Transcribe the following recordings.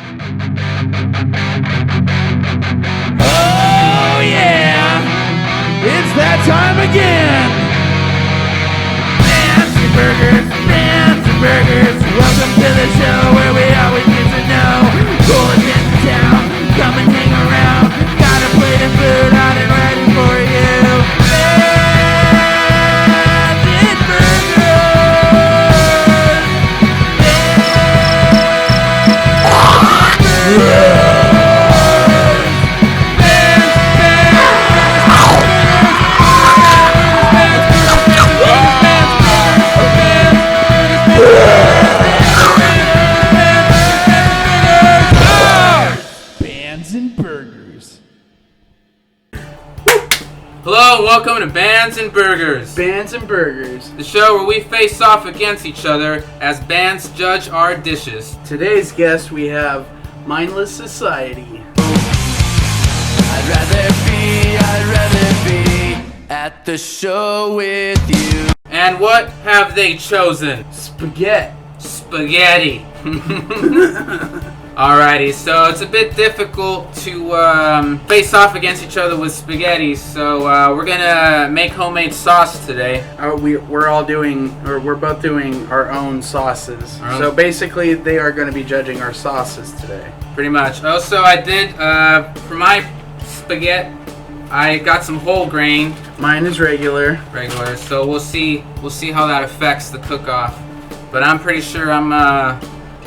Oh yeah, it's that time again. Fancy burgers. Welcome to the show where we always get to know coolest in town. Come and hang around. Got a plate of food out and ready for you. Fancy burgers. Hello, welcome to Bands and Burgers. Bands and Burgers. The show where we face off against each other as bands judge our dishes. Today's guest we have Mindless Society. I'd rather be at the show with you. And what have they chosen? Spaghetti. Spaghetti. Alrighty, so it's a bit difficult to face off against each other with spaghetti, so we're gonna make homemade sauce today. We're both doing our own sauces. So basically, they are going to be judging our sauces today. Pretty much. Also, I did for my spaghetti, I got some whole grain. Mine is regular. So we'll see how that affects the cook-off. But I'm pretty sure I'm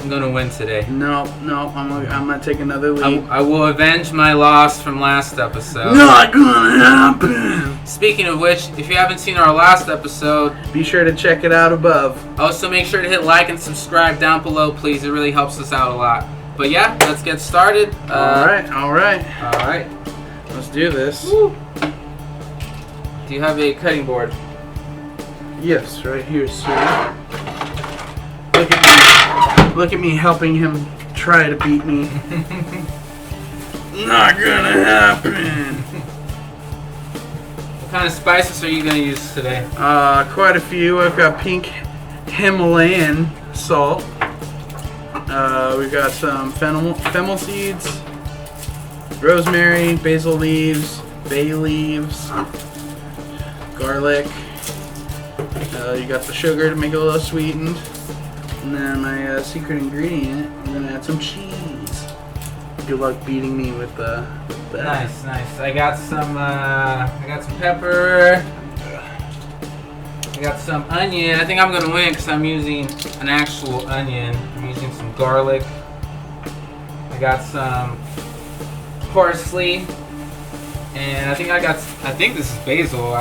gonna win today. No, I'm gonna take another lead. I will avenge my loss from last episode. Not gonna happen. Speaking of which, if you haven't seen our last episode, be sure to check it out above. Also, make sure to hit like and subscribe down below, please. It really helps us out a lot. But yeah, let's get started. All right. Let's do this. Woo. Do you have a cutting board? Yes, right here, sir. Look at me helping him try to beat me. Not gonna happen. What kind of spices are you gonna use today? Quite a few. I've got pink Himalayan salt. We've got some fennel seeds, rosemary, basil leaves, bay leaves, garlic. You got the sugar to make it a little sweetened. And then my secret ingredient, I'm gonna add some cheese. Good luck beating me with that. Nice. I got some pepper. I got some onion. I think I'm gonna win because I'm using an actual onion. I'm using some garlic. I got some parsley, and I think this is basil.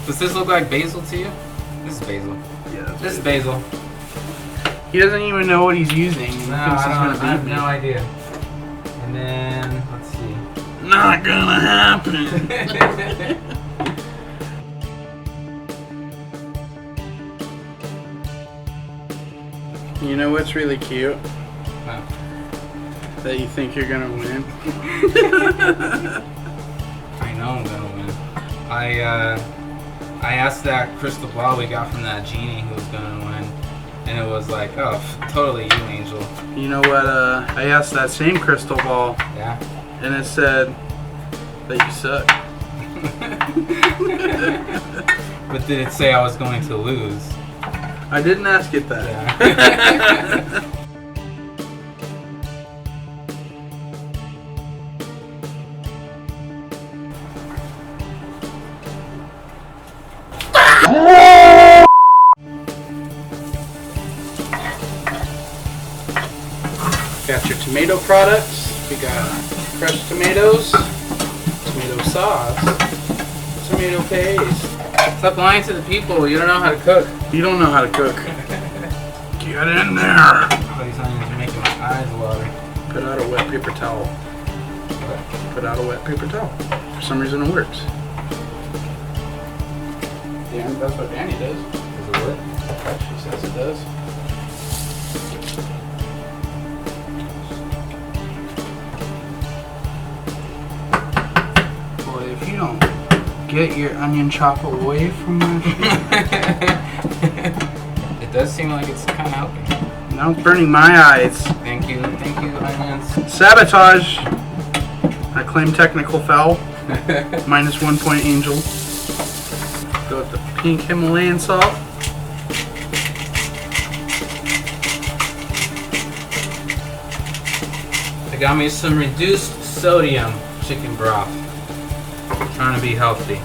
Does this look like basil to you? This is basil. Yeah, this is basil. He doesn't even know what he's using. No, I have no idea. And then, let's see. Not gonna happen. You know what's really cute? Huh. That you think you're gonna win. I know I'm gonna win. I asked that crystal ball we got from that genie who was gonna win, and it was like, oh, totally you, Angel. You know what? I asked that same crystal ball. Yeah. And it said that you suck. But did it say I was going to lose? I didn't ask it that. Yeah. Got your tomato products. We got fresh tomatoes, tomato sauce, tomato paste. Stop lying to the people. You don't know how to cook. You don't know how to cook. Get in there. Oh, these onions are making my eyes water. Put out a wet paper towel. What? Put out a wet paper towel. For some reason it works. Yeah, that's what Danny does. Does it work? She says it does. Boy, if you don't get your onion chop away from my shit. It does seem like it's kind of helping. Now it's burning my eyes. Thank you. punishments. Sabotage. I claim technical foul. Minus 1 point, Angel. Go with the pink Himalayan salt. I got me some reduced sodium chicken broth. Trying to be healthy.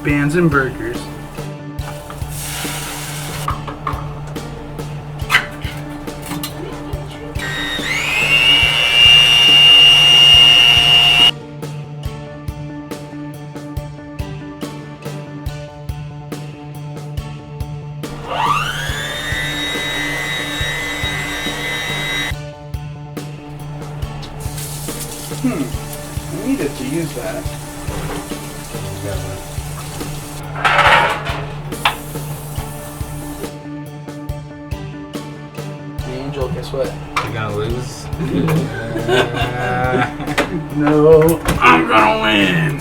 Bands and burgers. I needed to use that. Angel, guess what? You're gonna lose. No, I'm gonna win.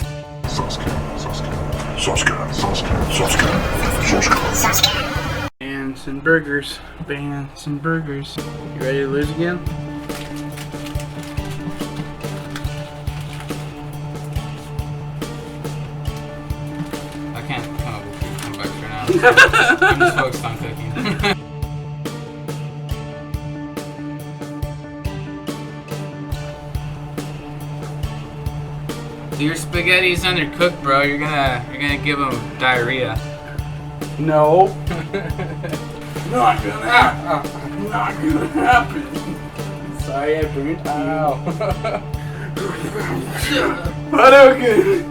Bands and burgers. Bands and burgers. You ready to lose again? I can't come up with food comebacks right now. I'm just focused on cooking. Your spaghetti's undercooked, bro. You're gonna give them diarrhea. No. Not gonna happen. Not gonna happen. Sorry, I burned. Ow. But okay.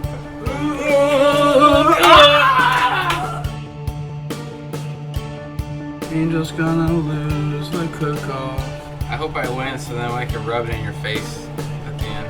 Angel's gonna lose the cook-off. I hope I win so then I can rub it in your face at the end.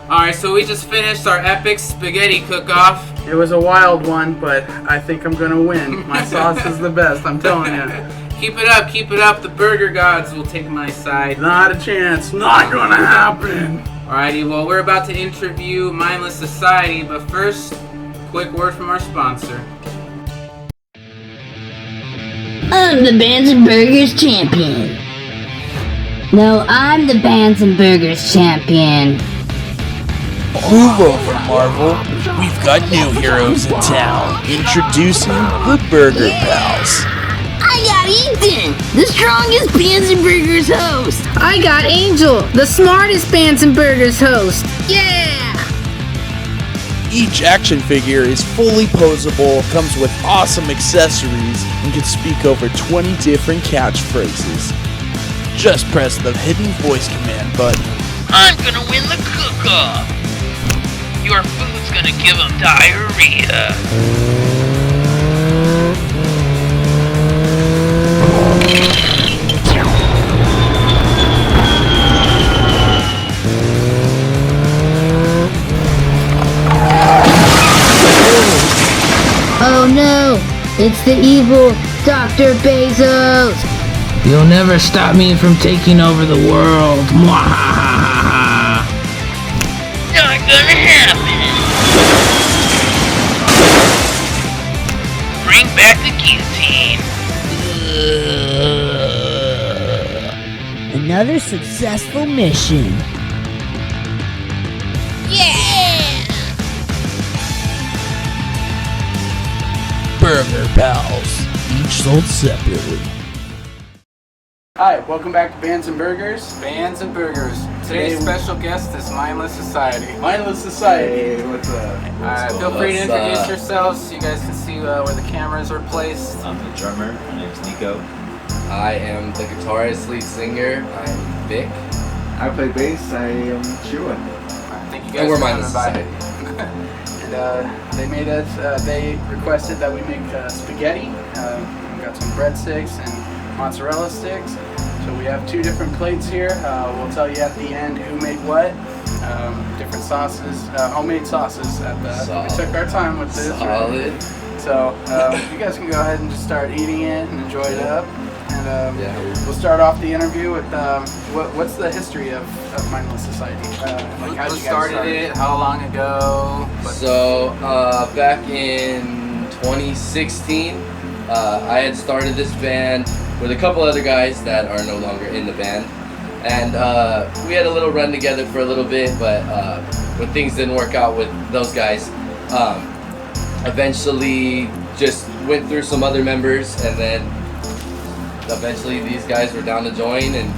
Alright, so we just finished our epic spaghetti cook-off. It was a wild one, but I think I'm gonna win. My sauce is the best, I'm telling you. Keep it up, keep it up. The burger gods will take my side. Not a chance. Not gonna happen. Alrighty, well, we're about to interview Mindless Society, but first, quick word from our sponsor. I'm the Bands and Burgers champion. No, I'm the Bands and Burgers champion. Move over, Marvel. We've got new heroes in town. Introducing the Burger Pals. I got Ethan, the strongest Bands and Burgers host. I got Angel, the smartest Bands and Burgers host. Yeah! Each action figure is fully posable, comes with awesome accessories, and can speak over 20 different catchphrases. Just press the hidden voice command button. I'm gonna win the cook-off. Your food's gonna give him diarrhea. Oh no, it's the evil Dr. Bezos. You'll never stop me from taking over the world. Mwahahaha. Not gonna happen. Bring back the guillotine. Another successful mission. Burger Pals. Each sold separately. Hi, welcome back to Bands and Burgers. Bands and Burgers. Today's special guest is Mindless Society. Mindless Society. Hey, what's up? Feel free to introduce yourselves so you guys can see where the cameras are placed. I'm the drummer. My name's Nico. I am the guitarist, lead singer. I'm Vic. I play bass. I am Shua. Thank you guys And we're for Mindless coming by. Society. And they made us. They requested that we make spaghetti. We got some breadsticks and mozzarella sticks. So we have 2 different plates here. We'll tell you at the end who made what. Different sauces, homemade sauces. We took our time with this. Solid. So you guys can go ahead and just start eating it and enjoy it up. And we'll start off the interview with what's the history of Mindless Society? How'd Who you guys started start it? How long ago? So back in 2016, I had started this band with a couple other guys that are no longer in the band. And we had a little run together for a little bit, but when things didn't work out with those guys, eventually just went through some other members, and then eventually these guys were down to join, and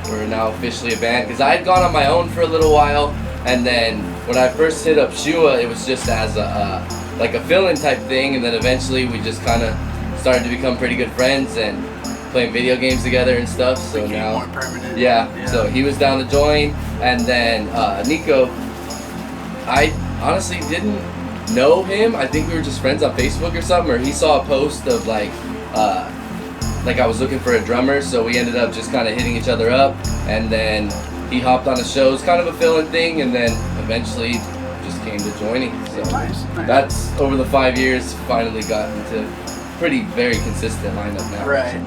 we're now officially a band. Because I had gone on my own for a little while, and then when I first hit up Shua, it was just as a like a fill-in type thing, and then eventually we just kind of started to become pretty good friends and playing video games together and stuff. So Became now, more permanent. yeah. So he was down to join, and then Nico, I honestly didn't know him. I think we were just friends on Facebook or something, or he saw a post of like I was looking for a drummer, so we ended up just kind of hitting each other up, and then he hopped on the show. It was kind of a fill-in thing, and then eventually just came to joining. So Nice. that's over the 5 years finally gotten to pretty very consistent lineup now. Right.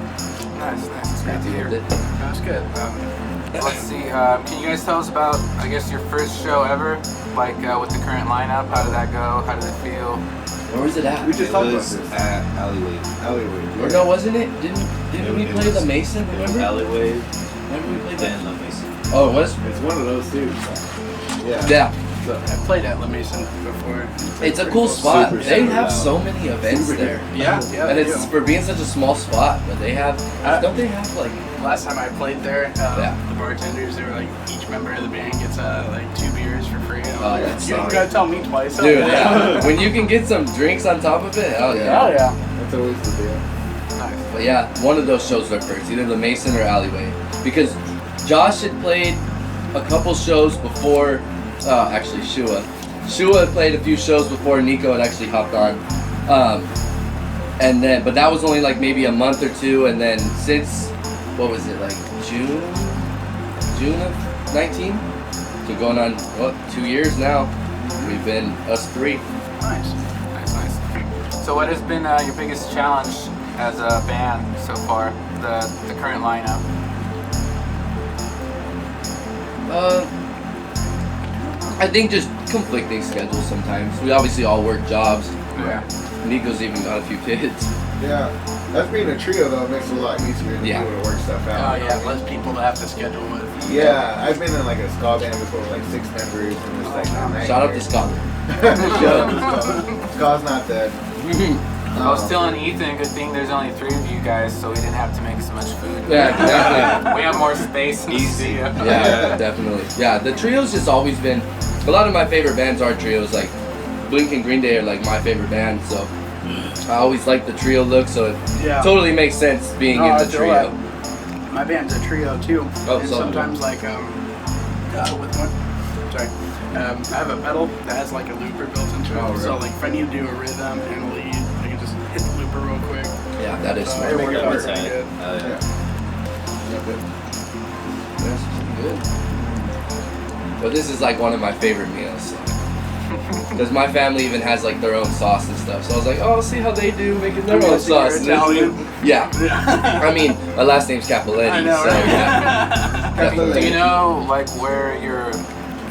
Nice. It's great to hear. That's good. Let's see. Can you guys tell us about, I guess, your first show ever? Like with the current lineup, how did that go? How did it feel? Where was it at? We just talked about was this. at Alleyway. Alleyway. Or no, wasn't it? Didn't we It play was- the Mason? It was Remember? Alleyway, Remember we played then that? La Mason. Oh, it was. It's one of those too. Yeah. Yeah. I played at La Mason before. It's a cool spot. Super They super have loud. so many events Super there. Yeah, And they it's do. for being such a small spot, but they have. Don't they have like? Last time I played there, Yeah. the bartenders, they were like, each member of the band gets like 2 beers for free. And I'm Oh, like, that's you don't solid. gotta tell me twice. Dude, yeah. When you can get some drinks on top of it, oh yeah. Oh yeah. That's always the deal. But yeah, one of those shows were first, either the Mason or Alleyway, because Josh had played a couple shows before. Actually, Shua had played a few shows before Nico had actually hopped on. And then, but that was only like maybe a month or 2, and then since, what was it, like June of 19? So going on, 2 years now, we've been us 3. Nice. Nice. So what has been your biggest challenge as a band so far, the current lineup? I think just conflicting schedules sometimes. We obviously all work jobs. Yeah. Nico's even got a few kids. Yeah. That's being a trio though makes it a lot easier to be Yeah. able to work stuff Oh out. yeah, less people to have to schedule with. Yeah, I've been in like a ska band before with like 6 members and it's like Shout out to Scotland. Shout out to Ska. Ska's not dead. I was telling Ethan, good thing there's only 3 of you guys, so we didn't have to make so much food. Yeah, exactly. We have more space in the studio. Yeah, definitely. Yeah, the trio's just always been. A lot of my favorite bands are trios. Like Blink and Green Day are like my favorite band, so I always like the trio look. So it Yeah. totally makes sense being in I the feel trio. like my band's a trio too. Oh, and so- sometimes like with one. Sorry. I have a pedal that has like a looper built into it. Oh, really? So like if I need to do a rhythm and a lead, I can just hit the looper real quick. Yeah, that is So smart. it works out That's pretty tight. good. That's good. But this is like one of my favorite meals. Because my family even has like their own sauce and stuff. So I was like, oh, I'll see how they do making their own sauce. You're Italian. Yeah. I mean, my last name's Capoletti. I know, so right? yeah. Do you know like where your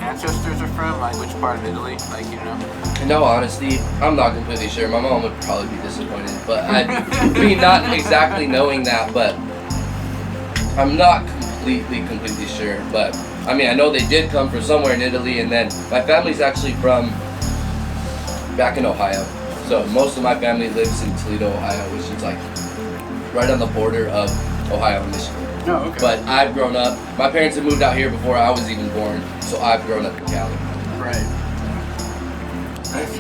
ancestors are from? Like which part of Italy? Like you know? In all honesty, I'm not completely sure. My mom would probably be disappointed. But I mean, not exactly knowing that, but I'm not completely sure. But I mean, I know they did come from somewhere in Italy, and then my family's actually from back in Ohio. So most of my family lives in Toledo, Ohio, which is like right on the border of Ohio and Michigan. Oh, okay. But I've grown up, my parents have moved out here before I was even born, so I've grown up in Cali. Right. Nice.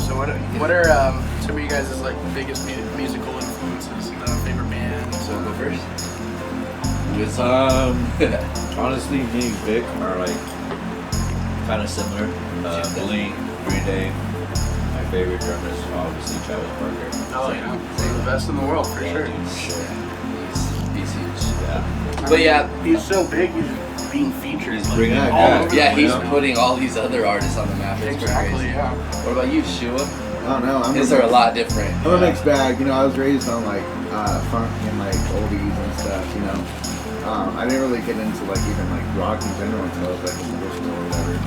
So what are some of you guys' like biggest musical influences, favorite bands? So I'll go first. Honestly, me and Vic are like kind of similar. Blink, Green Day. My favorite drummer is obviously Travis Barker. Oh yeah, the best in the world for sure. He's huge. Yeah. But yeah, He's so big. He's being featured. He's bringing it all back. yeah, he's You know? putting all these other artists on the map. It's pretty Exactly. crazy. Yeah. What about you, Shua? I don't know. His are a lot different. I'm a mixed bag. You know, I was raised on like funk and like oldies and stuff. You know, I didn't really get into like even like rock in general until I was like in middle school or whatever.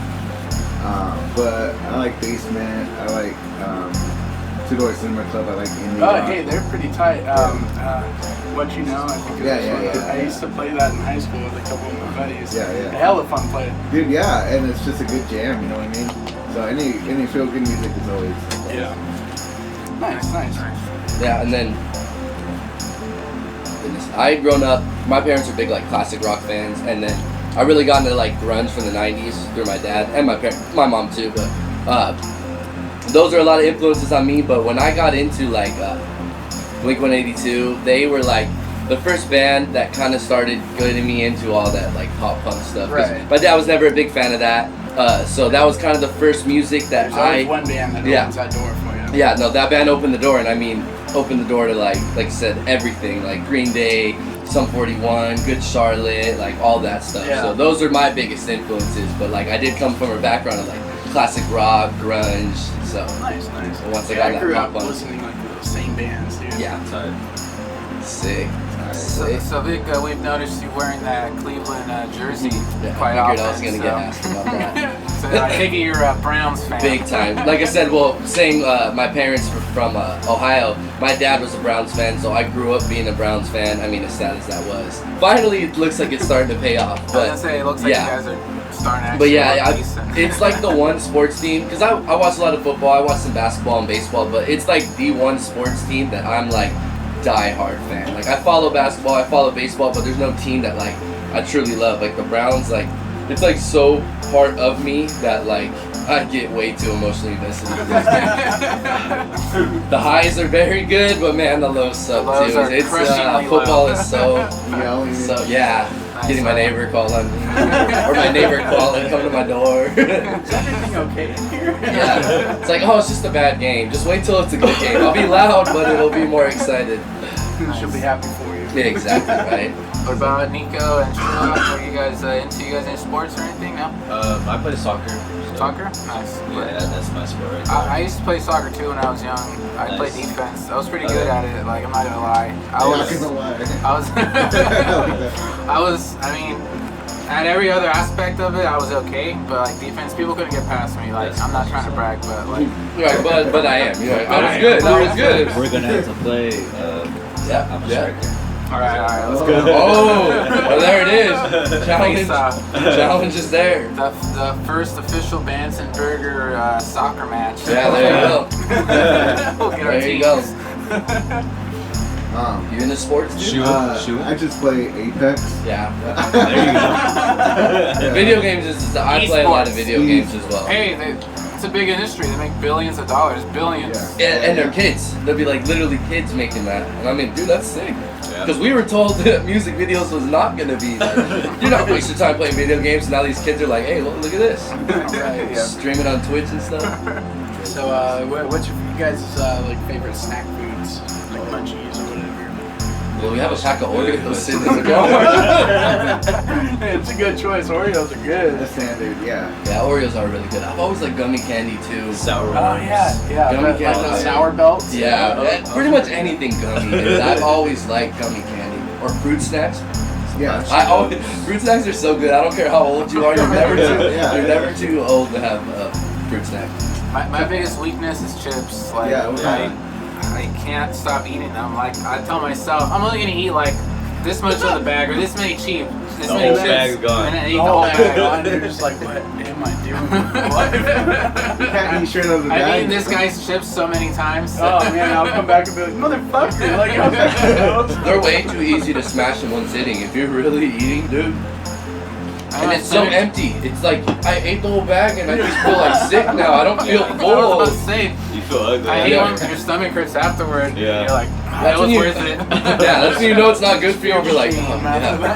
But I like Basement. I like Two Door Cinema Club. I like indie Oh, rock. hey, they're pretty tight. What You Know, I think. I used to play that in high school with a couple of my buddies. Yeah, yeah. A hell of fun play. Dude, yeah, and it's just a good jam. You know what I mean? So any feel good music is always. Yeah. Nice. Yeah, and then goodness, I had grown up. My parents are big like classic rock fans, and then I really got into like grunge from the '90s through my dad and my mom too. But those are a lot of influences on me. But when I got into like Blink-182, they were like the first band that kind of started getting me into all that like pop punk stuff. 'Cause Right. my dad was never a big fan of that. So that was kind of the first music that There's always one band that opens that door for you. Yeah, no, that band opened the door, and I mean, opened the door to like I said, everything, like Green Day, Sum 41, Good Charlotte, like all that stuff. Yeah. So those are my biggest influences, but like I did come from a background of like classic rock, grunge, so. Nice. Once I Yeah, got I that grew pop up punk. listening like to those same bands, dude. Yeah. Sick. So Vic, we've noticed you wearing that Cleveland jersey Yeah, quite I often. figured I was gonna get asked about that. So I take it you're a Browns fan. Big time. Like I said, well, saying my parents were from Ohio, my dad was a Browns fan, so I grew up being a Browns fan. I mean, as sad as that was. Finally, it looks like it's starting to pay off. I was But gonna say, it looks like yeah. you guys are starting to actually But yeah, look decent. it's like the one sports team, because I watch a lot of football, I watch some basketball and baseball, but it's like the one sports team that I'm like die-hard fan. Like I follow basketball, I follow baseball, but there's no team that like I truly love. Like the Browns, like it's like so part of me that like I get way too emotionally invested in this game. The highs are very good, but man, the lows suck The lows too. are It's crushingly football low. is so yeah. Getting my neighbor call on me, or my neighbor calling, come to my door. Is everything okay in here? Yeah, it's like, oh, it's just a bad game. Just wait till it's a good game. I'll be loud, but it'll be more excited. She'll be happy for you. Yeah, exactly, right? What about Nico and Sean? Are you guys into sports or anything? No? I play soccer. so- Soccer? Nice. Yeah, that's my sport right there. I used to play soccer too when I was young. I played Nice. defense. I was pretty good at it. Like I'm not gonna lie. I mean, at every other aspect of it, I was okay. But like defense, people couldn't get past me. Like I'm not trying to brag, but like. Right, but I am. You're right. I was good. I was good. We're gonna have to play. Yeah, I'm a yeah. striker. All right, let's Oh, go. well, there it is. Challenge, Face-off. challenge is there. The first official Banson Burger soccer match. Yeah, there you go. We'll get our There you go. teams. You into sports, dude? I just play Apex. Yeah. There you go. Video games is. I play a lot of video games as well. Hey, it's a big industry. They make billions of dollars. Billions. And they're kids. They'll be like literally kids making that. And I mean, dude, that's sick. Because we were told that music videos was not going to be like, you're not wasting time playing video games. And now these kids are like, hey, look at this. Right, yeah. Streaming on Twitch and stuff. So, what's you guys' like favorite snack foods, like munchies or whatever? Well, we have a pack of Oreos sitting in the car. It's a good choice. Oreos are good. The standard, yeah. Yeah, Oreos are really good. I've always liked gummy candy too. Sour Oh ones. yeah. Gummy Like candy. the sour belts. Yeah, pretty much anything gummy. Dude. I've always liked gummy candy or fruit snacks. Yeah. Fruit snacks are so good. I don't care how old you are. You're never too. Yeah. You're never too old to have a fruit snack. My biggest weakness is chips. Like I can't stop eating them. Like I tell myself, I'm only gonna eat like this much of the bag or this many this The many whole chips, bag is gone. and then eat The the whole whole bag bag. on. You're just like, what am I doing? You can't eat straight out of the I've bag. eaten this guy's chips so many times. Oh man, I'll come back and be like, motherfucker! Like, They're way too easy to smash in one sitting. If you're really eating, dude. And it's so empty. It's like I ate the whole bag and I just feel like sick now. I don't feel full. I was about to say, You feel ugly. I hate when your stomach hurts afterward. Yeah. You're like, That's that was when you- worth it. Yeah, that's when you know it's not good for you. You're like, oh,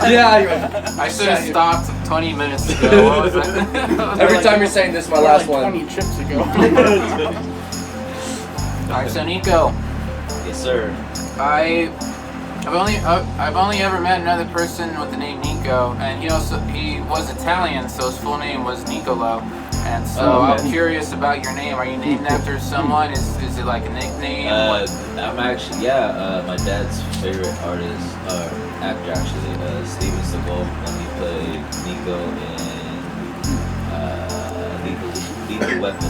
yeah. Yeah. I should have stopped 20 minutes ago. What was that? Every time you're saying this, is my last one. 20 trips ago. Alright, so Nico, Yes, sir. I've only ever met another person with the name Nico, and he was Italian, so his full name was Nicolo. And so I'm curious about your name. Are you named after someone? Is it like a nickname? I'm actually, my dad's favorite artist, actor actually, Steven Seagal, when he played Nico in Lethal Weapon.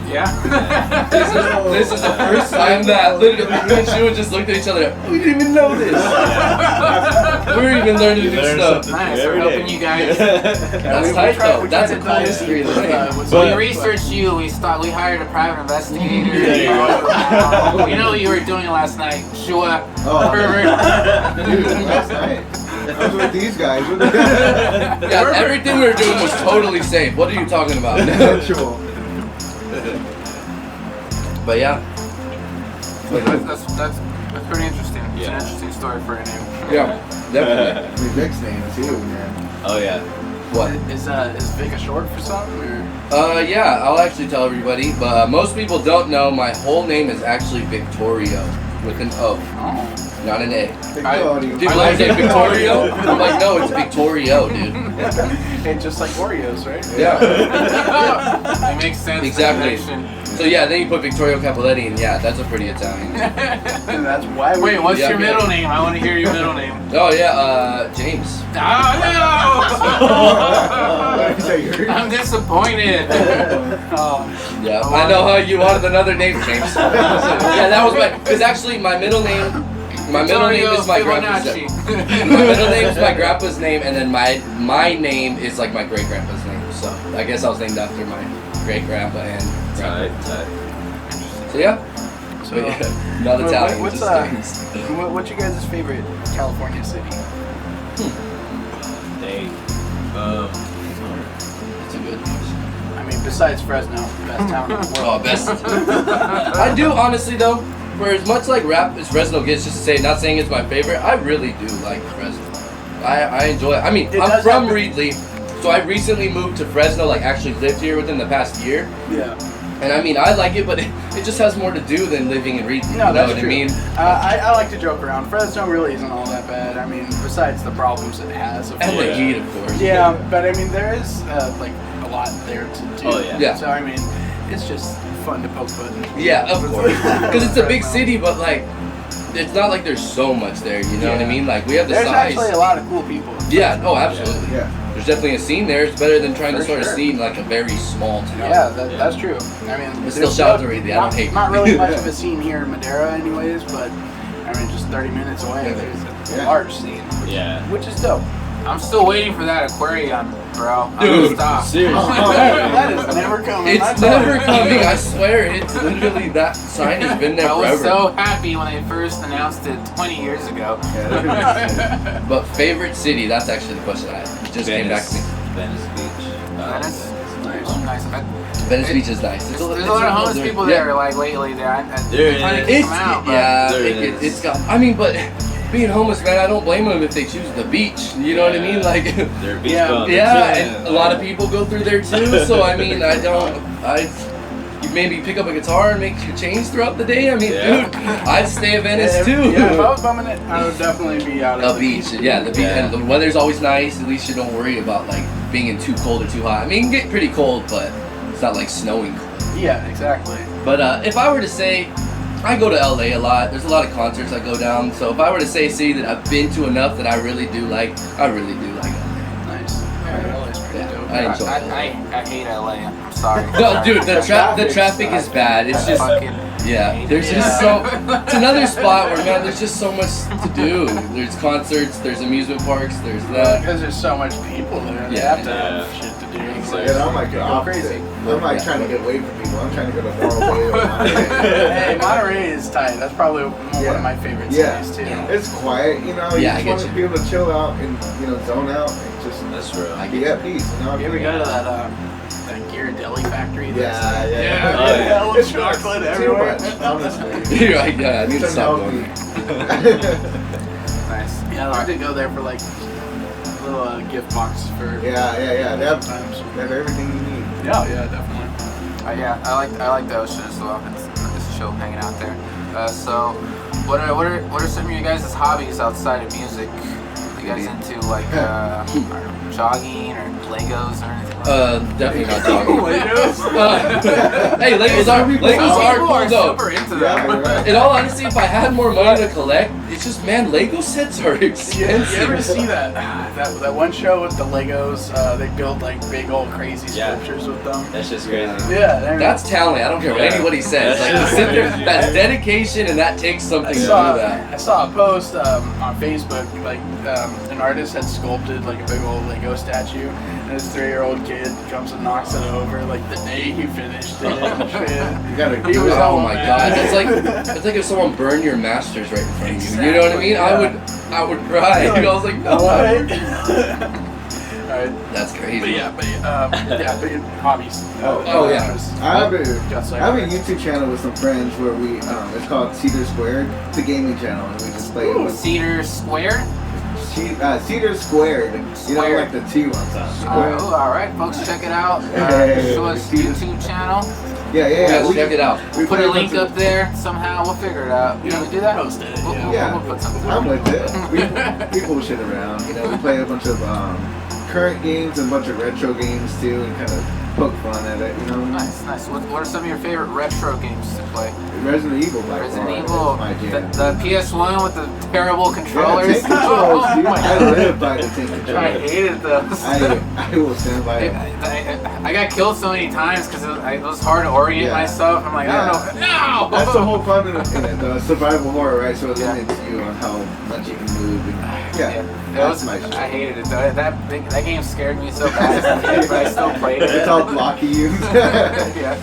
Yeah. This is the first time that literally me and Shu just looked at each other. We didn't even know this. We're even learning new stuff. Nice, we're helping you guys. That's tight though. That's a cool history. So we researched you. We hired a private investigator. We know what you were doing last night. Shua. Dude, last night. I was with these guys. Yeah, everything we were doing was totally safe. What are you talking about? Virtual. But yeah. That's pretty interesting. It's an interesting story for a name. Yeah, definitely. Your Vic's name too, man. Oh yeah. What? Is Vic a short for something? Or? Yeah, I'll actually tell everybody. But most people don't know my whole name is actually Victorio with an O. Oh. Not an A. Victorio. Dude, I say Victorio? I'm like, no, it's Victorio, dude. And just like Oreos, right? Yeah. It makes sense. Exactly. So yeah, then you put Vittorio Capoletti, and yeah, that's a pretty Italian. And that's why. Wait, what's Yeah, your yeah. middle name? I want to hear your middle name. Oh yeah, James. Oh Say yours. no! I'm disappointed. Yeah, I know how you wanted another name, James. Yeah, that was because actually my middle name. My middle name is my grandpa's name. My middle name is my grandpa's name, and then my name is like my great grandpa's name. So I guess I was named after my great grandpa and grandpa. Tight. So yeah. So, Not Italian. What's just James. what's your guys' favorite California city? Dang. That's a good question. I mean, besides Fresno, best town in the world. Oh, best. I do honestly though. For as much like rap as Fresno gets, just to say, not saying it's my favorite, I really do like Fresno. I enjoy it. I mean, I'm from Reedley, so I recently moved to Fresno, like actually lived here within the past year. Yeah. And I mean, I like it, but it just has more to do than living in Reedley. No, you know that's what true. I mean? I like to joke around. Fresno really isn't all that bad. I mean, besides the problems it has. Of And course. the heat, of course. Yeah, but I mean, there is like a lot there to do. Oh, yeah. Yeah. So I mean, it's just fun to poke buttons. Yeah, of course. Because it's a big city, but like, it's not like there's so much there. You know what I mean? Like we have the There's size. actually a lot of cool people. Yeah. Oh, absolutely. Yeah. There's definitely a scene there. It's better than trying to For start a sure. scene like a very small town. Yeah, that's true. I mean, But still there's shout out to Reedley. I don't hate not Reedley. really much of a scene here in Madera, anyways. But I mean, just 30 minutes away, there's a large scene, Yeah. which is dope. I'm still waiting for that aquarium, bro. I'm Dude, gonna stop. Seriously. That is never coming. It's never coming. I swear. It's literally that sign has been there I was forever. so happy when they first announced it 20 years ago. But favorite city? That's actually the question I just came back to me. Venice Beach. Venice? Nice. Venice Beach is nice. There's a lot of homeless people there, like lately. They're trying to kick them out. But It's got. I mean, but being homeless, man, I don't blame them if they choose the beach. You know what I mean? Like, They're beach Yeah. bums. yeah, and a lot of people go through there too. So I mean, you maybe pick up a guitar and make your change throughout the day. I mean, dude, I'd stay at Venice too. Yeah, if I was bumming it, I would definitely be out A of the beach, yeah, the beach, and the weather's always nice. At least you don't worry about like being in too cold or too hot. I mean, it can get pretty cold, but it's not like snowing cold. Yeah, exactly. But if I were to say, I go to LA a lot. There's a lot of concerts I go down. So if I were to say a city that I've been to enough that I really do like LA. Nice. Yeah, I enjoy LA. I hate LA. I'm sorry. No, dude, the traffic is bad. It's just, yeah, there's just so, it's another spot where, man, there's just so much to do. There's concerts, there's amusement parks, there's that. Because there's so much people there. They Yeah. have to have shit to do. dude. It's And I'm like the opposite. I'm like trying to get away from people. I'm trying to go to Monterey. Hey, Monterey is tight. That's probably one of my favorite cities too. It's quiet, you know. You just want to be able to chill out and zone out and just be at peace. You know. You ever go to that Gear Deli factory? Yeah. It's chocolate everywhere. Too much, honestly. You're like, yeah, I need to stop going. Nice. Yeah, I did go there for like little gift box for. Yeah. They have everything you need. Yeah, definitely. Yeah, I like the ocean as well. It's chill hanging out there. So, what are some of you guys' hobbies outside of music? Are you guys into like jogging or Legos or anything? Definitely not jogging. Legos? Hey, Legos are cool though. Super into that. In all honesty, if I had more money to collect, it's just Lego sets are expensive. You ever see that one show with the Legos? They build like big old crazy sculptures with them. That's just crazy. Yeah, that's talent. I don't care what anybody says. Like to sit there, that's dedication, and that takes something to do that. I saw a post on Facebook, like an artist had sculpted like a big old Lego statue, and his 3-year-old kid comes and knocks it over like the day he finished it. And shit. He was oh my god, that's like if someone burned your masters right in front of you. You know what I mean? Yeah. I would cry. I was like, no. Alright. That's crazy. But hobbies. Oh yeah. I have a YouTube channel with some friends where we it's called Cedar Squared. It's a gaming channel and we just play with Cedar Squared? Cedar Squared. You know, like the T ones on. Oh, alright, folks, check it out. Show us YouTube channel. Yeah. Check it out. We put a link up there somehow. We'll figure it out. You know, we do that. Post it. We'll put something. I'm with it. We pull shit around. You know, we play a bunch of current games and a bunch of retro games too, and kind of poke fun at it. You know. Nice. What are some of your favorite retro games to play? Resident Evil. Resident Evil. The PS1 with the terrible controllers. Yeah, controls, dude. I live by the tank controllers. I hated those. I will stand by it. I got killed so many times because it was hard to orient myself. I'm like, I don't know. No! That's the whole fun in it. The survival horror, right? So it limits you on how much you can move. And, that's my shit. I hated it though. That game scared me so bad as a kid, but I still played it. It's all blocky you. Yeah.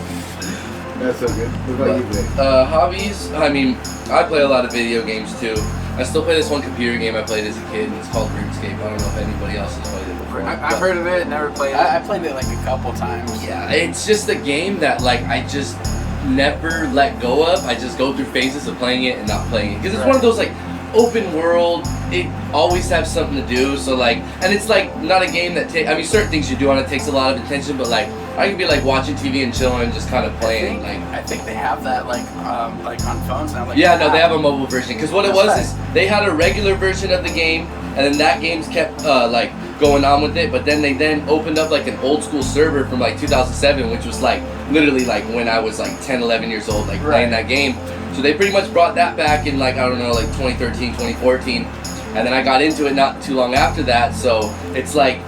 That's so good. What about you, Vic? Hobbies? I mean, I play a lot of video games too. I still play this one computer game I played as a kid, and it's called RuneScape. I don't know if anybody else has played it before. I've heard of it, never played it. I played it like a couple times. Yeah, it's just a game that like I just never let go of. I just go through phases of playing it and not playing it. Because it's one of those like open world, it always has something to do, so like, and it's like not a game that I mean certain things you do on it takes a lot of attention, but like I can be like watching TV and chilling and just kind of playing. I think they have that like on phones now. Like they have a mobile version, because what it was is they had a regular version of the game, and then that game's kept like going on with it, but then they opened up like an old school server from like 2007, which was like literally like when I was like 10, 11 years old, like playing that game. So they pretty much brought that back in like, I don't know, like 2013, 2014. And then I got into it not too long after that. So it's like,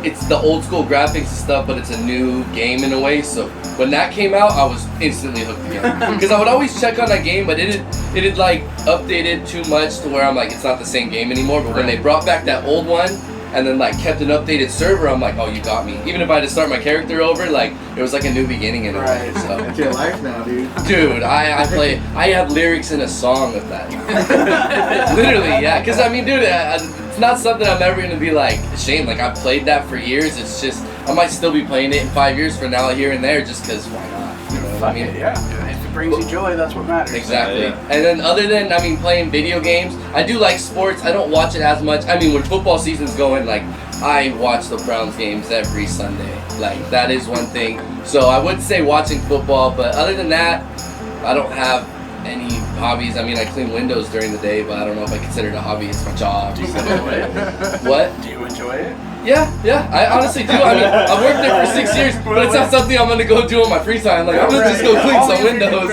it's the old school graphics and stuff, but it's a new game in a way. So when that came out, I was instantly hooked again. Because I would always check on that game, but it had like updated too much to where I'm like, it's not the same game anymore. But when they brought back that old one, and then like kept an updated server, I'm like, oh, you got me. Even if I had to start my character over, like it was like a new beginning in a way. So it's your life now, dude. Dude, I have lyrics in a song of that. Literally, yeah. Because I mean, dude, it's not something I'm ever gonna be like ashamed. Like I've played that for years. It's just I might still be playing it in 5 years from now, here and there, just because why not? You know what I mean? Yeah. If it brings you joy, that's what matters. Exactly. And then other than, I mean, playing video games, I do like sports. I don't watch it as much. I mean, when football season's going, like, I watch the Browns games every Sunday. Like, that is one thing. So I would say watching football, but other than that, I don't have any hobbies. I mean, I clean windows during the day, but I don't know if I consider it a hobby. It's my job. Do you enjoy it? What? Do you enjoy it? Yeah, I honestly do. I mean, I've worked there for 6 years, but it's not something I'm gonna go do on my free time. Like, I'm gonna just go clean some windows.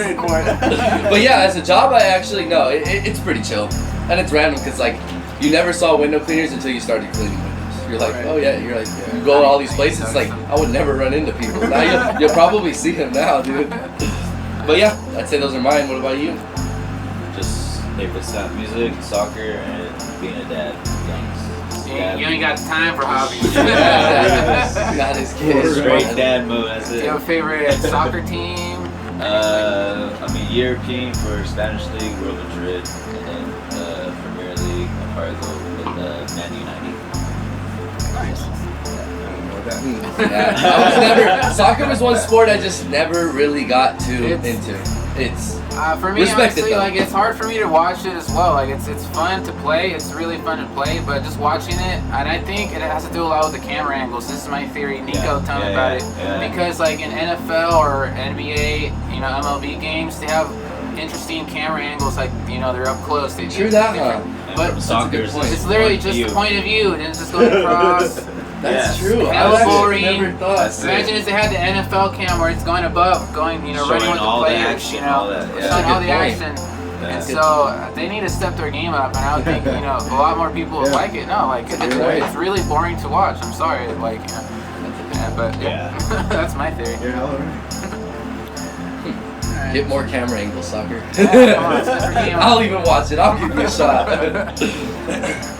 But yeah, as a job, I actually, no, it's pretty chill. And it's random, because, like, you never saw window cleaners until you started cleaning windows. You're like, oh yeah, you go to all these places, like, I would never run into people. Now you'll probably see them now, dude. But yeah, I'd say those are mine. What about you? Just favorite music, soccer, and being a dad. You ain't got the time for hobbies. Got his kids. Straight dad mode, that's Do it. you have a favorite soccer team? I mean, European for Spanish League, Real Madrid, and then Premier League, I'm part of with Man United. Nice. I don't know what that means. Yeah, I was never. Soccer was one sport I just never really got too into. It's For me, respect it, honestly, though. like it's hard for me to watch it as well. Like it's fun to play. It's really fun to play, but just watching it, and I think it has to do a lot with the camera angles. This is my theory. Nico, tell me about it. Yeah. Because like in NFL or NBA, you know, MLB games, they have interesting camera angles. Like they're up close. They true do that, different- huh? But From soccer, it's literally just the point of view, and it's just going across. That's true. I Hella actually boring. never thought. That's it. Imagine if they had the NFL cam where it's going above, running with the all the players, action, all that, yeah. showing all the Good point. action. Yeah. And so they need to step their game up, and I would think a lot more people would Yeah. like it. No, like it's really boring to watch. I'm sorry, like but that's my theory. You're hella right. Get more camera angles, soccer. Yeah, come on, step your game up. I'll even watch it. I'll give you a shot.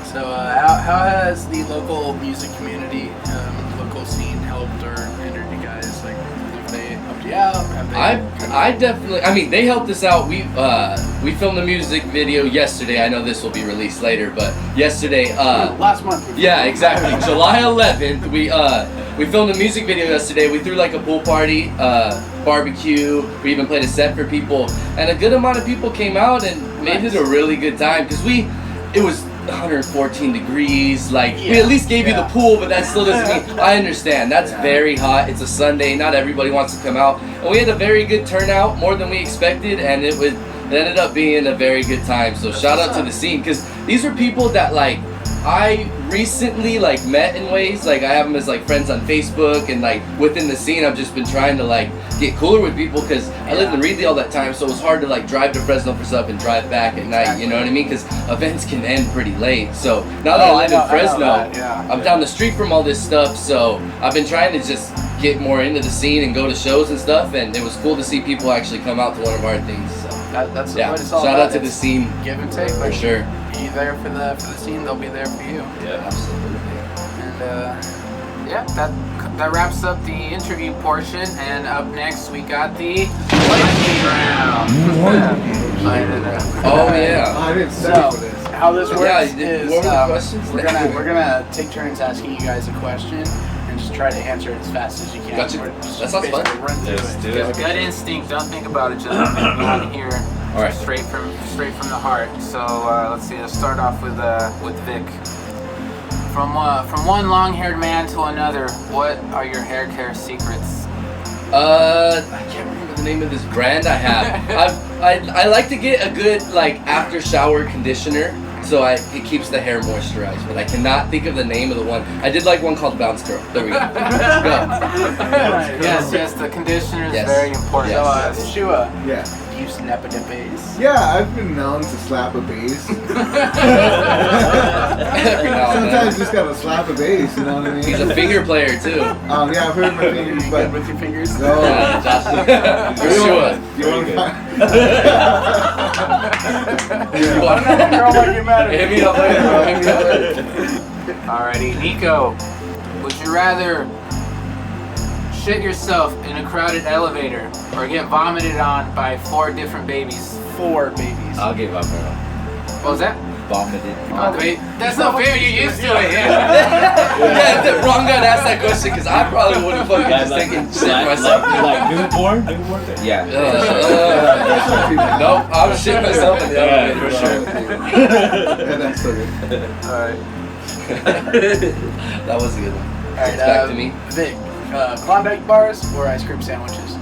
So, how has the local music community, local scene helped or hindered you guys? Like, have they helped you out? Have they I definitely. I mean, they helped us out. We filmed a music video yesterday. I know this will be released later, but yesterday. last month? Yeah, exactly. July 11th. We filmed a music video yesterday. We threw like a pool party, barbecue. We even played a set for people, and a good amount of people came out and made it a really good time because it was 114 degrees. Like we at least gave you the pool, but that still doesn't mean. I understand that's very hot. It's a Sunday. Not everybody wants to come out, and we had a very good turnout, more than we expected, and it ended up being a very good time. So shout out to the scene because these are people that like I recently like met in ways. Like I have them as like friends on Facebook, and like within the scene I've just been trying to like get cooler with people because I lived in Reedley all that time, so it was hard to like drive to Fresno for stuff and drive back at night, you know what I mean, because events can end pretty late. So now that I live in Fresno, I'm down the street from all this stuff, so I've been trying to just get more into the scene and go to shows and stuff, and it was cool to see people actually come out to one of our things. So That's yeah, what it's all shout about. out to the scene Give and take. for Like, sure. be there for the scene, they'll be there for you. Yeah. Absolutely. And Yeah, that wraps up the interview portion, and up next we got the lightning round. Oh yeah. I didn't study So, for this. how this works Yeah, is what were the questions? we're gonna take turns asking you guys a question and just try to answer it as fast as you can. Gotcha. We're just That sounds fun. basically run through Let's it. do it. Gut instinct. Don't think about it. Just out here. All right. Straight from the heart. So let's see. Let's start off with Vic. From one long-haired man to another, what are your hair care secrets? I can't remember the name of this brand I have. I like to get a good like after shower conditioner, so it keeps the hair moisturized. But I cannot think of the name of the one. I did like one called Bounce Girl. There we go. Yes, the conditioner is Yes. very important. Yes. So, Shua, Yeah. do you snap a bass? Yeah, I've been known to slap a bass. Every now and Sometimes then. just gotta slap a bass, you know what I mean? He's a finger player too. Yeah, I've heard my fingers, You but good with your fingers? no. Yeah, Josh. For sure. You want You want- Girl, why you mad at Hit me up later, bro. Hit me up later. Alrighty, Nico. Would you rather shit yourself in a crowded elevator or get vomited on by 4 different babies? 4 babies. I'll give up, bro. What was that? Vomited. Wait, that's not fair. You're used to it. Yeah, the wrong guy to ask that question because I probably would have fucking just taken shit myself. Like newborn? Newborn? Yeah. Nope, I'm shitting myself in the Yeah, elevator. for sure. Yeah, that's so good. Alright. That was a good one. Alright, Back to me. Vic, Klondike bars or ice cream sandwiches?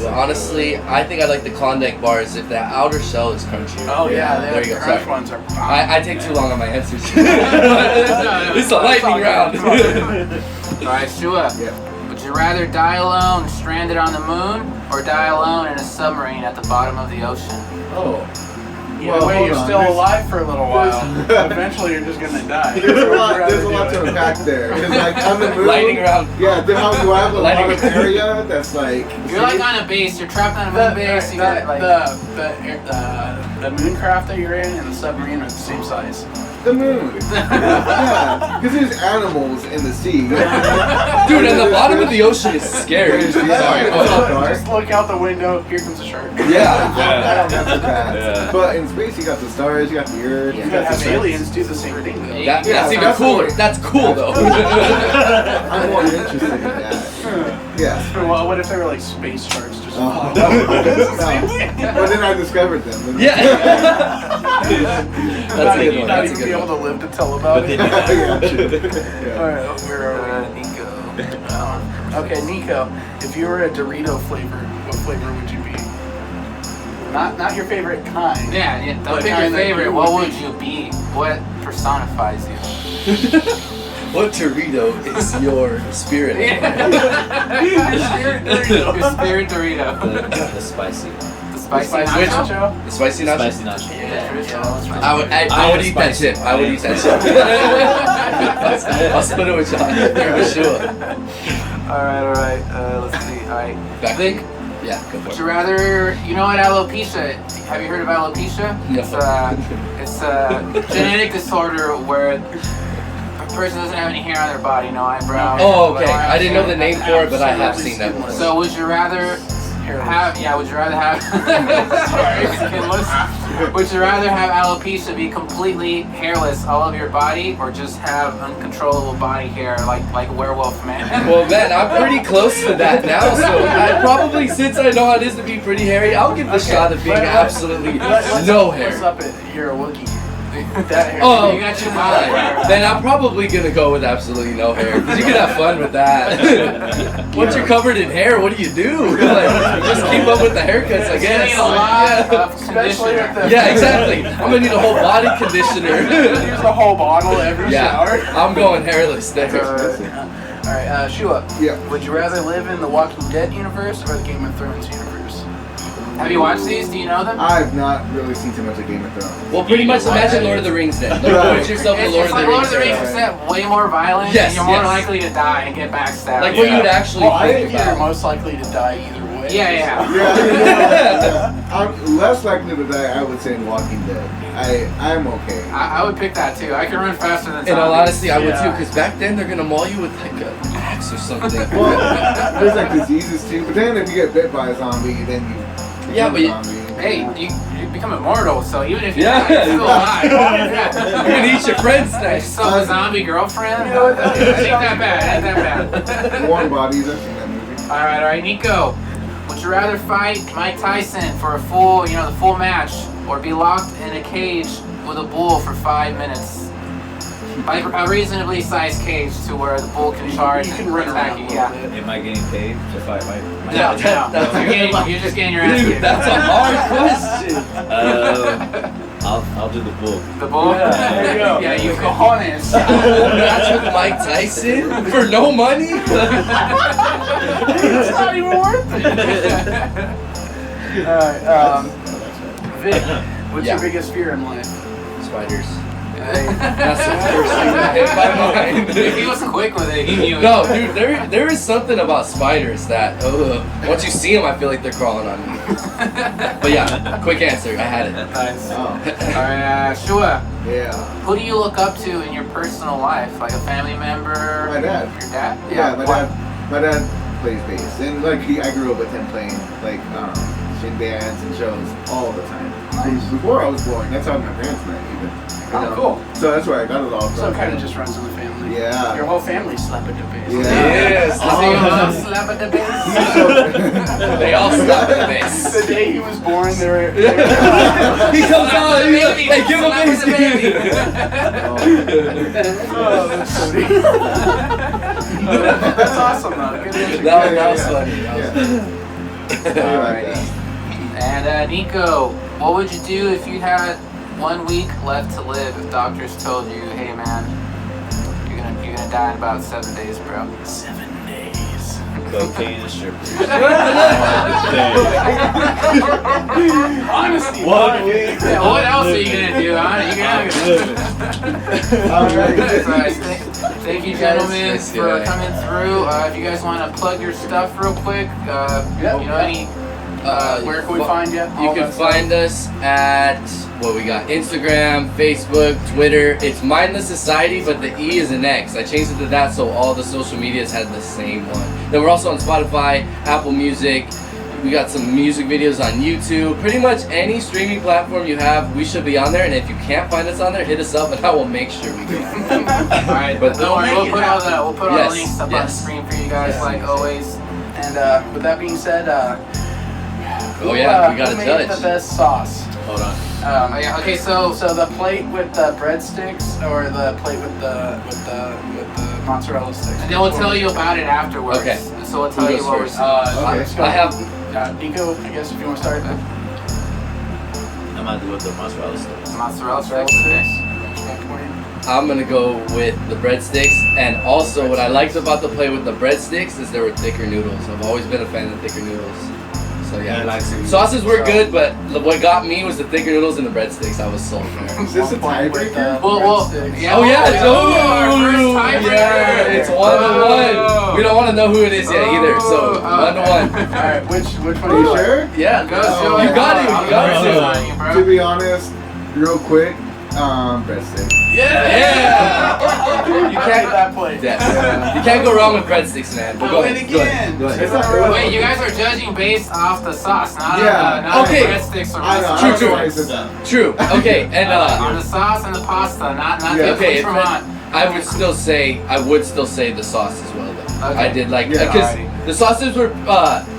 Honestly, I think I like the Klondike bars if the outer shell is crunchy. Oh yeah, there you the go. crunch Sorry. ones are bomb. I take too long on my answers. It's a lightning round. Alright, Shua. Yeah. Would you rather die alone, stranded on the moon, or die alone in a submarine at the bottom of the ocean? Oh. Well, wait, hold you're on. still There's- alive for a little while. Eventually, you're just gonna die. There's a lot do to it? unpack there. 'Cause, like, on the moon, Lightning round. yeah, do I have a lot Lightning of area that's like. You're like on a base. You're trapped on a moon base. You got like The moon craft that you're in and the submarine are the same size. The moon. Yeah, because there's animals in the sea. Dude, and the bottom of the ocean is scary. Sorry. Just look out the window. Here comes a shark. Yeah. That's the path. Yeah. But in space, you got the stars, you got the earth. You gotta have aliens do the same thing though. That's Yeah, even that's cooler. what- That's cool though. I'm more interested in that. Yeah. Well, what if they were like space sharks? Just Oh, flying no. over? But then I discovered them. Yeah. Not That's a good even one. That's a be good able one. to live to tell about it. Yeah, true. Yeah. Alright, where are we? Nico. Okay, Nico, if you were a Dorito flavor, what flavor would you be? Not your favorite kind. yeah. Don't But pick your kind that favorite. you What would would you be? What personifies you? What Dorito is your spirit? Your spirit Dorito. The spicy. The spicy Spicy nacho. nacho? The spicy nacho? Spicy nacho. Yeah. I would eat that chip. I would eat that chip. I'll split it with John. For sure. Alright. Let's see. Alright. Back. Vic, Yeah, go would for you it. rather, you know what alopecia, have you heard of alopecia? No. It's a genetic disorder where a person doesn't have any hair on their body, no eyebrows. Oh, okay. no I didn't know the eyebrows. name for it, but I have seen that before. So would you rather would you rather have sorry, skinless? Would you rather have alopecia be completely hairless all over your body or just have uncontrollable body hair like a werewolf man? Well, man, I'm pretty close to that now, so I probably, since I know how it is to be pretty hairy, I'll give the shot of being absolutely no What's hair. up it? You're a Wookiee. That hair. Oh, You got your body hair. then I'm probably gonna go with absolutely no hair, because you can have fun with that. Once you're covered in hair, what do you do? Like, just keep up with the haircuts, I You guess. need a lot Yeah. of Especially with conditioner. the Yeah, exactly. I'm gonna need a whole body conditioner. Use a whole bottle every shower. Yeah, I'm going hairless there. Alright, Shua. Yeah. Would you rather live in the Walking Dead universe or the Game of Thrones universe? Have you watched these? Do you know them? I've not really seen too much of Game of Thrones. Well, pretty much imagine Lord of the Rings then. Put yourself in It's Lord of like the Lord Rings. of the Rings, except way more violent, Yes, and you're more yes. likely to die and get backstabbed. Like what you would actually Well, I think think you're about. most likely to die either way. Yeah. Yeah. I'm less likely to die, I would say, in Walking Dead. I'm okay. I would pick that too. I can run faster than In all zombies. honesty, I would Yeah. too, because back then they're gonna maul you with like an axe or something. Well, there's like diseases too, but then if you get bit by a zombie, then you Yeah, become but a you- zombie. Hey, you become immortal, so even if you Yeah. die, you're still alive. You're gonna eat your friends Like next. some zombie girlfriend? You know what, Ain't that bad, ain't that bad. Warm Bodies, I've seen that movie. Alright, Nico. Would you rather fight Mike Tyson for a full, the full match, or be locked in a cage with a bull for 5 minutes? Like a reasonably sized cage to where the bull can charge You and can run attack around you. a little Yeah. bit. Am I getting paid to fight my No. You're just getting your ass Dude, kicked. that's a hard question. I'll do the bull. The bull? Yeah, there you go. Yeah, you can. Cojones. Match with Mike Tyson for no money? It's not even worth it. Alright, Vic, what's Yeah. your biggest fear in life? Spiders. That's the first thing that hit my mind. If he was quick with it, he knew it. No, dude, there is something about spiders that, once you see them, I feel like they're crawling on me. But yeah, quick answer, I had it. Nice. Oh, Alright, Shua, yeah. who do you look up to in your personal life? Like a family member? My dad. Your dad? Yeah, why? my dad plays bass, and like I grew up with him playing like in bands and shows all the time. Nice. Before I was born, that's how my parents met even. Oh, cool. So that's where I got it all from. So it kind of just runs in the family. Yeah. Your whole family slap at the bass. Yeah. Yes, So your mom slap at the bass? they all stop at this. The day he was born, they were He comes out and he's like, hey, give him Slap at the baby. Oh, that's funny. That's awesome, though. Good answer. That was funny. Alrighty. And Nico, what would you do if you had 1 week left to live? If doctors told you, hey man, you're gonna die in about 7 days, bro. 7 days. cocaine and strippers. Honestly, What? Yeah, what else are you gonna do? Huh? Thank you, gentlemen, for coming through. If you guys want to plug your stuff real quick, where can we find you? You can find us at we got Instagram, Facebook, Twitter. It's Mindless Society, but the E is an X. I changed it to that so all the social medias had the same one. Then we're also on Spotify, Apple Music. We got some music videos on YouTube. Pretty much any streaming platform you have, we should be on there. And if you can't find us on there, hit us up and I will make sure we get on there. Alright, but don't worry, we'll put all the links up on the screen for you guys, like always. And with that being said, we gotta who judge. made the best sauce? Hold on. Okay, so the plate with the breadsticks or the plate with the mozzarella sticks? And then we'll tell you about it afterwards. Okay. So we'll tell you what we're Okay. I have. Nico, I guess if you want to start. I'm gonna do with the mozzarella sticks. Mozzarella sticks. I'm gonna go with the breadsticks, and also what I liked about the plate with the breadsticks is there were thicker noodles. I've always been a fan of thicker noodles. So yeah, sauces were good, but what got me was the thicker noodles and the breadsticks. I was sold for. Is this a tiebreaker? Yeah. Oh yeah, it's 1-1. We don't want to know who it is yet either. So 1-1. Alright, which one Are you sure? Yeah, Go. you got it. To be honest, real quick, breadsticks. Yeah. You can't that plate. Yeah. You can't go wrong with breadsticks, man. But go ahead. Go ahead. Wait, you guys are judging based off the sauce, not okay. breadsticks or True. Okay, and on the sauce and the pasta, not okay. Vermont. I would still say the sauce as well. Though I did like because the sauces were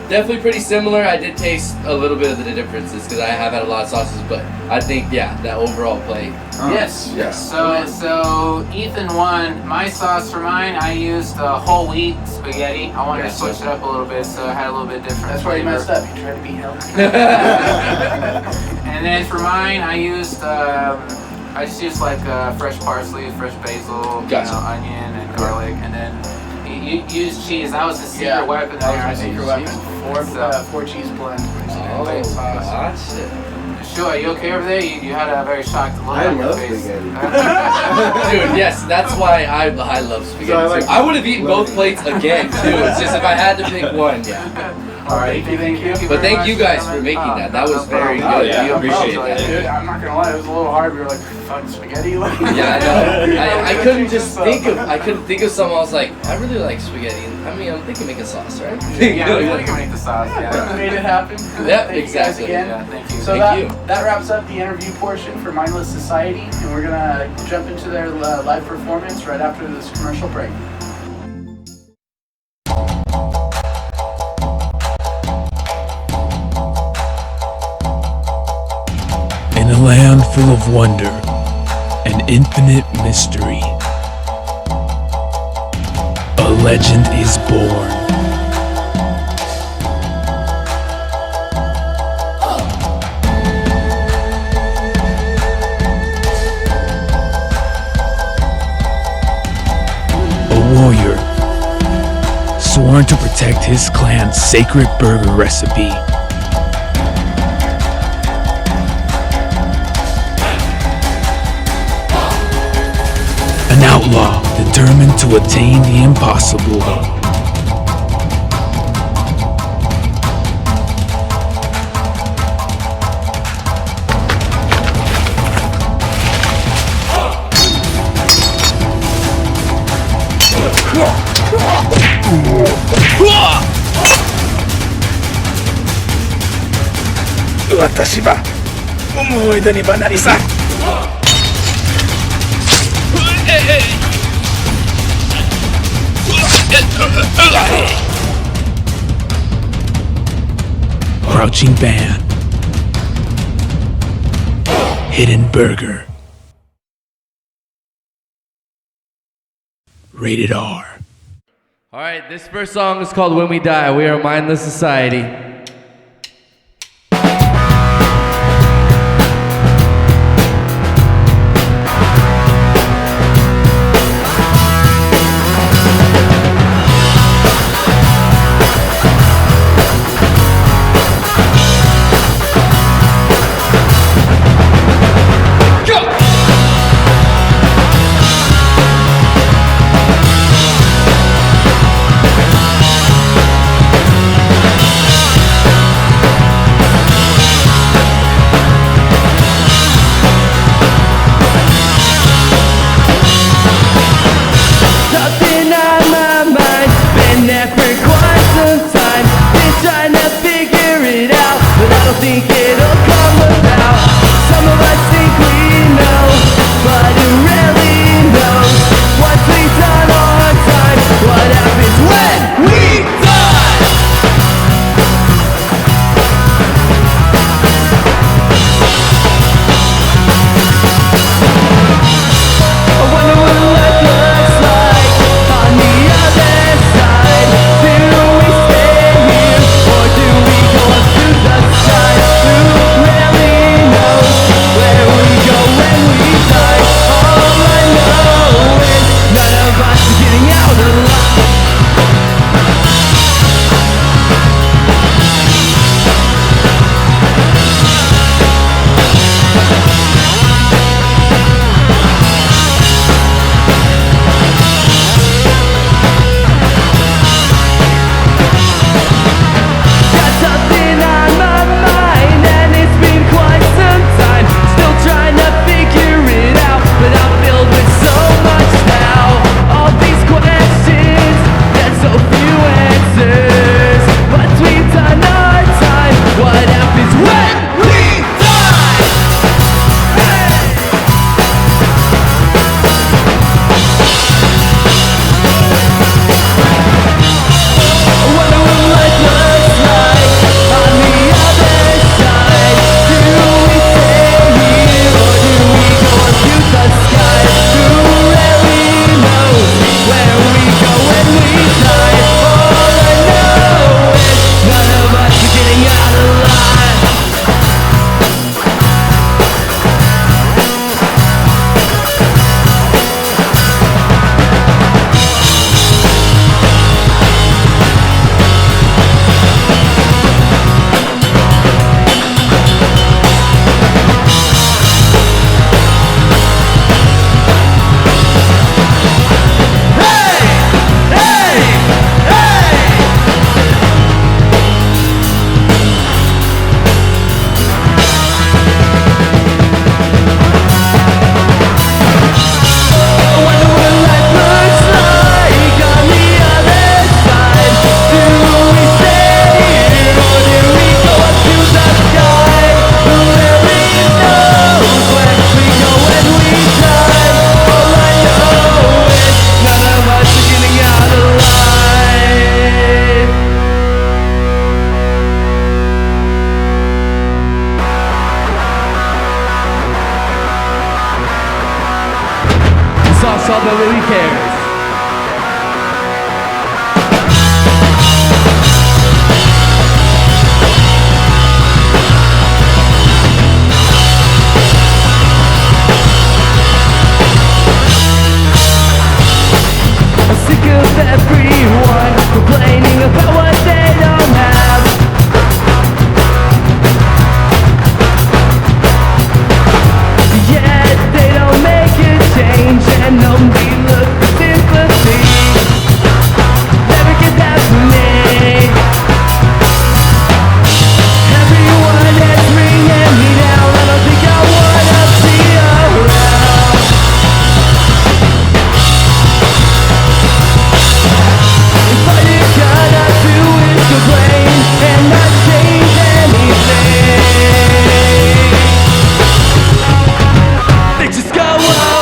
definitely pretty similar. I did taste a little bit of the differences because I have had a lot of sauces, but I think that overall plate. Yes. So Ethan won. My sauce for mine, I used whole wheat spaghetti. I wanted to switch it up a little bit, so it had a little bit different. That's where you messed up. You tried to be healthy. And then for mine, I just used like fresh parsley, fresh basil, onion, and garlic, and then you used cheese. That was the secret weapon. That was my secret weapon. Four cheese blend. Gotcha. Sure, are you okay over there? You had a very shocked look on your face. Spaghetti. Dude, yes, that's why I love spaghetti too. I would have eaten both plates again too. It's just if I had to pick one, Alright, thank you. But thank you guys for making that. That was very good. Yeah, We appreciate that. Dude, I'm not gonna lie, it was a little hard. We were like, fucking spaghetti. Yeah, I know. I couldn't think of something. I was like, I really like spaghetti. I mean, I'm thinking make a sauce, right? Yeah, we can make the sauce. Yeah, made it happen. Yep, Thank you guys exactly. again. Yeah, thank you. So that wraps up the interview portion for Mindless Society, and we're gonna jump into their live performance right after this commercial break. In a land full of wonder and infinite mystery, a legend is born. A warrior sworn to protect his clan's sacred burger recipe. An outlaw determined to attain the impossible. Watashi wa umuida ni banarisa. Crouching Band. Hidden Burger. Rated R. Alright, this first song is called When We Die. We are Mindless Society. called Nobody Cares. I'm sick of everyone complaining about what they don't have. Yet they don't make a change and only look for sympathy. Never get that from me. Everyone is ringing me now. I don't think I wanna be around. If all you're gonna do is complain and not change anything, they just go away.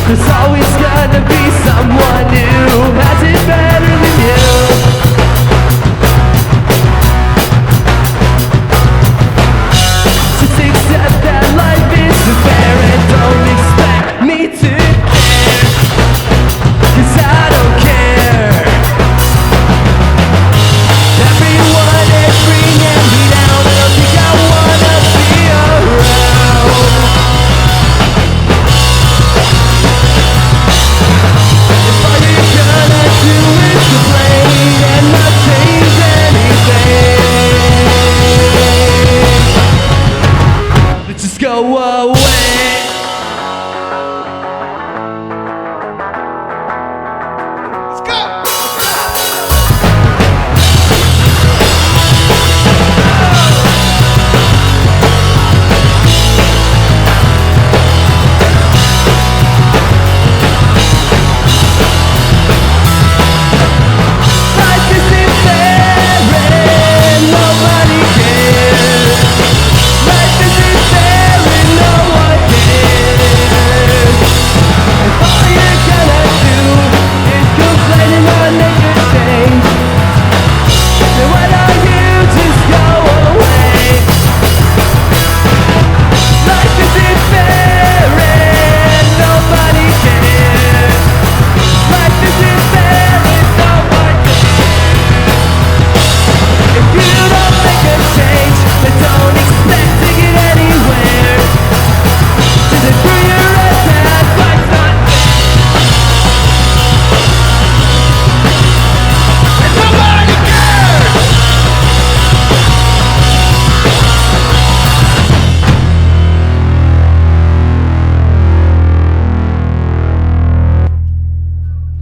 There's always gonna be someone who has it better than you. Just accept that life isn't fair and don't expect me to care, 'cause I don't care. Everyone is bringing me down. I don't think I wanna be around. If all you're gonna do is complain and not change anything, just go away. Let's go. Life isn't fair and nobody cares. Life isn't fair and no one cares. If all you're gonna do is complain and not make a change, then why don't you just go away? Life isn't fair and nobody cares. Life isn't fair and no one cares. If you don't make a change, then don't expect to get anywhere. Just look through your eyes that life's not fair. And nobody cares.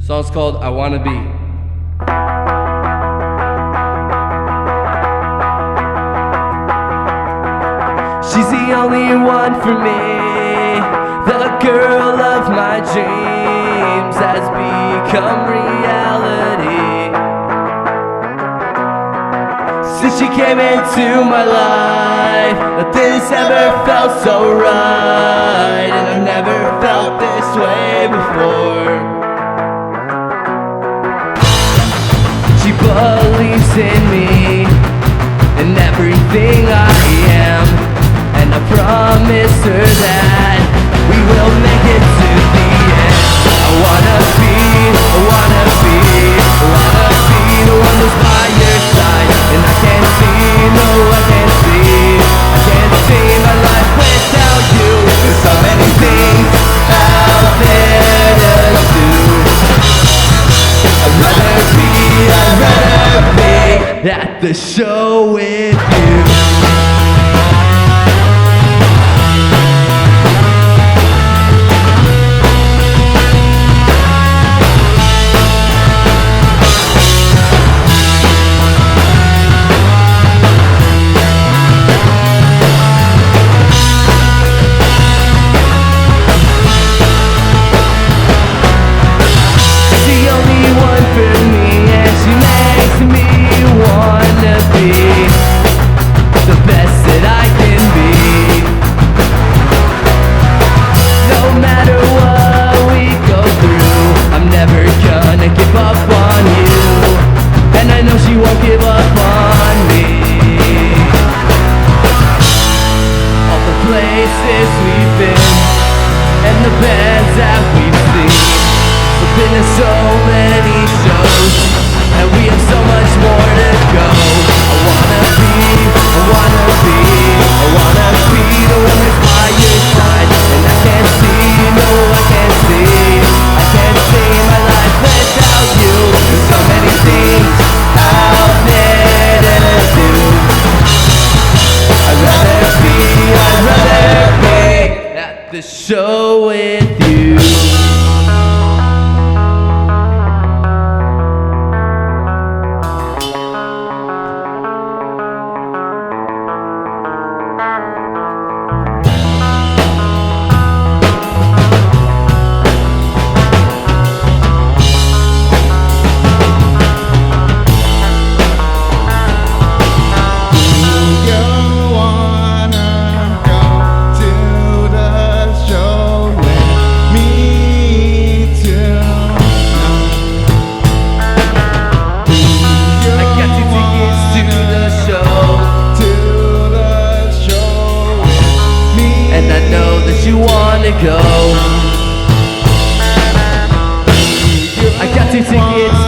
Song's called I Wanna Be. She's the only one for me. The girl of my dreams has become reality. Since she came into my life, nothing's ever felt so right, and I've never felt this way before. She believes in me and everything I am, and I promise her that we will make it to the end. I wanna be the one who's by your side, and I can't see, no I can't see my life without you. There's so many things out there to do. I'd rather be at the show with you.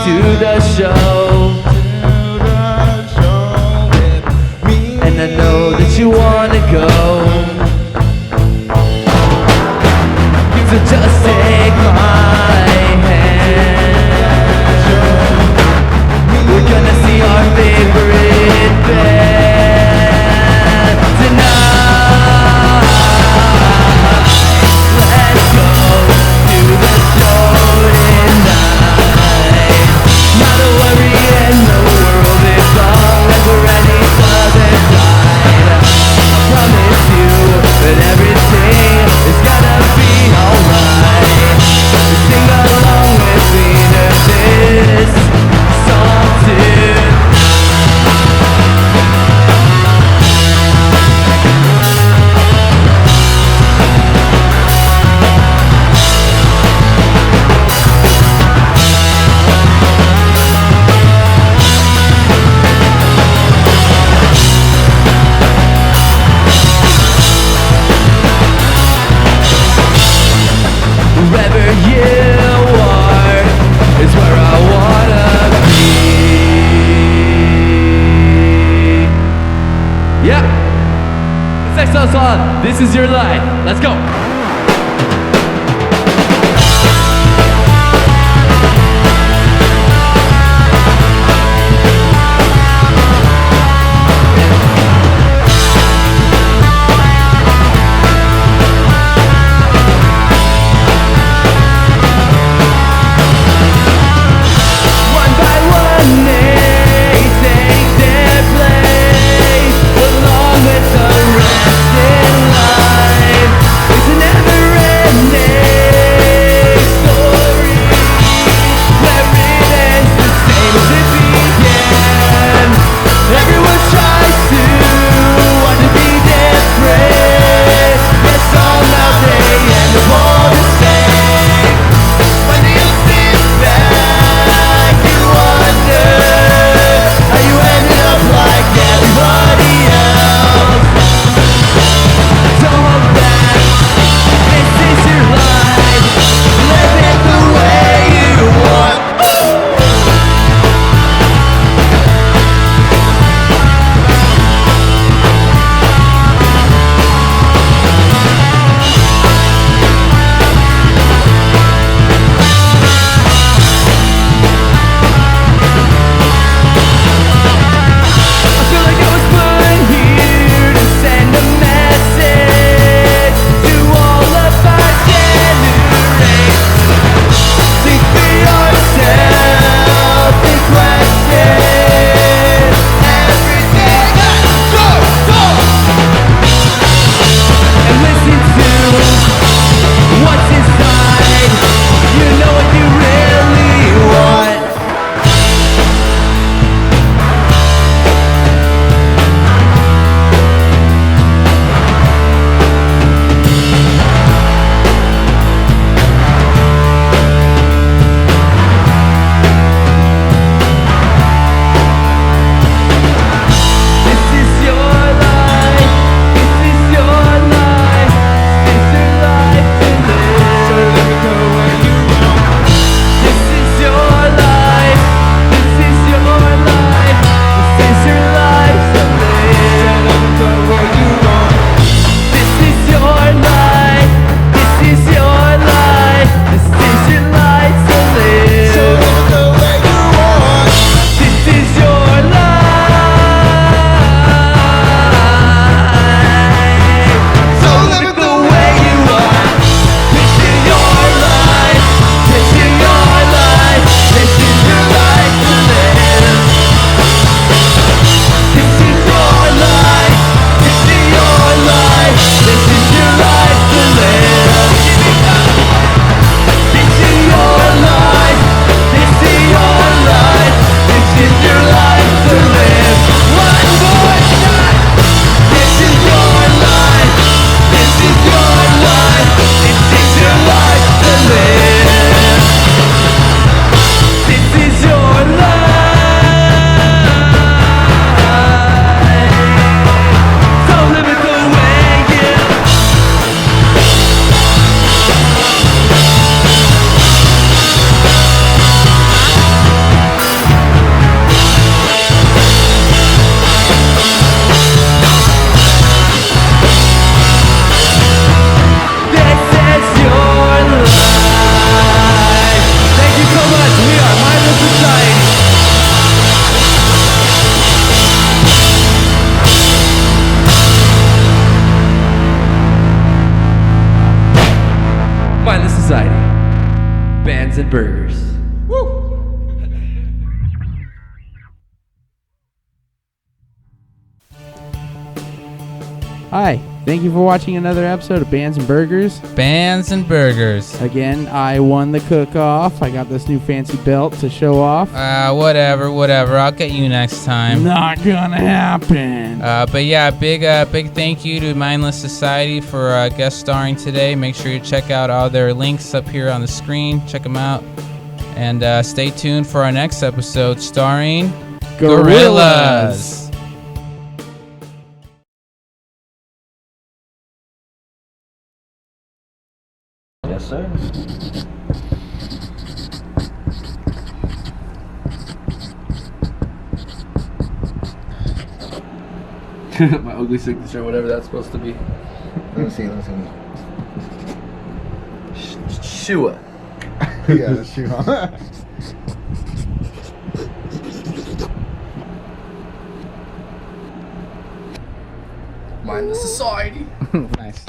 to the show. And I know that you wanna go. So just take my hand. We're gonna see our favorite band tonight. Let's go to the show tonight. Not a worry in the world as long as we're at each other's side. I promise you that everything is gonna be alright. Sing along with me to this song too. Wherever you are is where I wanna be. Yeah. This next song's on. This is your life. Let's go. One by one they take their place along with the rest in life. Isn't Bands and Burgers. Hi, thank you for watching another episode of Bands and Burgers. Bands and Burgers. Again, I won the cook-off. I got this new fancy belt to show off. Whatever. I'll get you next time. Not gonna happen. But yeah, big thank you to Mindless Society for guest starring today. Make sure you check out all their links up here on the screen. Check them out. And stay tuned for our next episode starring Gorillas. Yes, sir. My ugly signature, whatever that's supposed to be. Let me see. Shua. Yeah, the shoe on. Mindless Society. Nice.